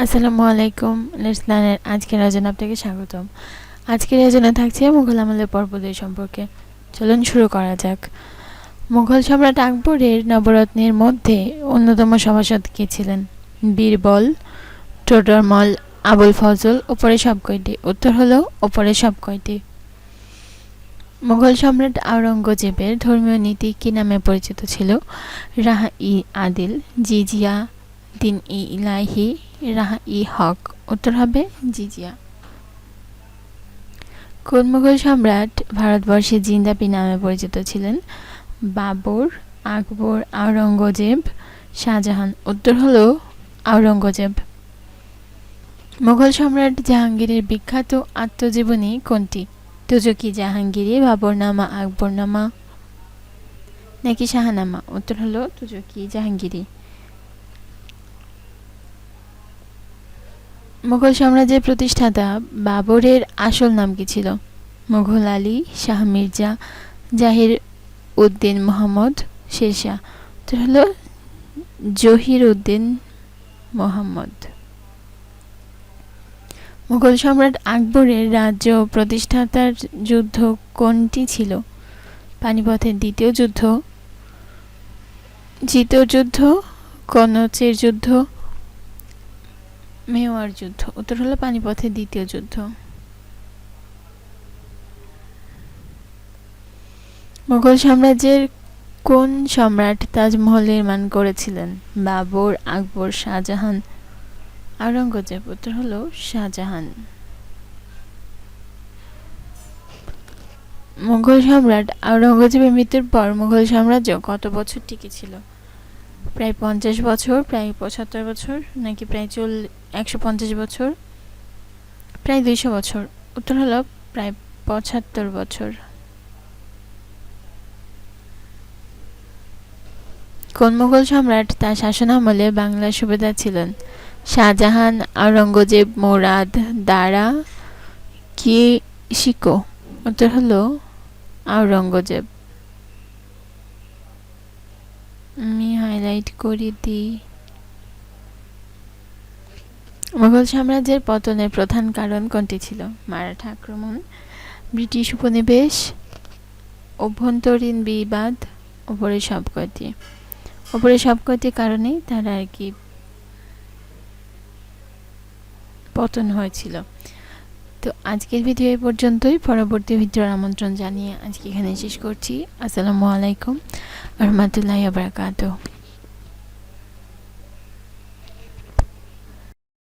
আসসালামু আলাইকুম। লেটস লার্নের আজকের আয়োজনে আপনাকে স্বাগতম। আজকের আয়োজনে থাকছে মুঘল আমলের পর্ব 2 সম্পর্কে। চলুন শুরু করা যাক। মুঘল সম্রাট আকবরের নবরত্নের মধ্যে অন্যতম সভাসদ কে ছিলেন? বীরবল, টোডরমল, আবুল ফজল, ওপরে সব কয়টি? উত্তর হলো ওপরে সব কয়টি। মুঘল সম্রাট আওরঙ্গজেবের ধর্মীয় নীতি কি নামে পরিচিত ছিল? রাহা-ই আদিল, জিজিয়া, দিন-ই-ইলাহি, রাহা-ই-হক। উত্তর হবে জিজিয়া। কোন মুঘল সম্রাট ভারতবর্ষে জিন্দাপি নামে পরিচিত ছিলেন? বাবর, আকবর, আওরঙ্গজেব, শাহজাহান। উত্তর হলো আওরঙ্গজেব। মুঘল সম্রাট জাহাঙ্গীরের বিখ্যাত আত্মজীবনী কোনটি? তুজকি জাহাঙ্গীরি, বাবরনামা, আকবরনামা নাকি শাহনামা? উত্তর হলো তুজকি জাহাঙ্গীরি। মুঘল সাম্রাজ্যের প্রতিষ্ঠাতা বাবরের আসল নাম কি ছিল? মুঘল আলী, শাহ মির্জা, জাহির উদ্দিন মোহাম্মদ, শেরশাহ। উত্তর হলো জহির উদ্দিন মোহাম্মদ। মুঘল সম্রাট আকবরের রাজ্য প্রতিষ্ঠাতার যুদ্ধ কোনটি ছিল? পানিপথের দ্বিতীয় যুদ্ধ, চিতোর যুদ্ধ, কনৌজের যুদ্ধ, মেওয়ার যুদ্ধ। উত্তর হলো পানিপথের দ্বিতীয় যুদ্ধ। মুঘল সাম্রাজ্যের কোন সম্রাট তাজমহল নির্মাণ করেছিলেন? বাবর, আকবর, শাহজাহান, আওরঙ্গজেব। উত্তর হলো শাহজাহান। মুঘল সম্রাট আওরঙ্গজেবের মৃত্যুর পর মুঘল সাম্রাজ্য কত বছর টিকে ছিল? প্রায় 50 বছর, প্রায় 75 বছর নাকি প্রায় 150 বছর, প্রায় 200 বছর? উত্তর হলো প্রায় 75 বছর। কোন মুঘল সম্রাট তার শাসনামলে বাংলার সুবেদার ছিলেন? শাহজাহান, আওরঙ্গজেব, মুরাদ, দারা কি শিকো? উত্তর হলো আওরঙ্গজেব। আমি হাইলাইট করে দিই। মুঘল সাম্রাজ্যের পতনের প্রধান কারণ কোনটি ছিল? মারাঠা আক্রমণ, ব্রিটিশ উপনিবেশ, অভ্যন্তরীণ বিবাদ, ওপরে সব কয়টি? ওপরে সব কয়টি কারণেই তারা আর কি পতন হয়েছিল। তো আজকের ভিডিও এই পর্যন্তই। পরবর্তী ভিডিওর আমন্ত্রণ জানিয়ে আজকে এখানে শেষ করছি। আসসালামু আলাইকুম ওয়া রাহমাতুল্লাহি ওয়া বারাকাতুহু।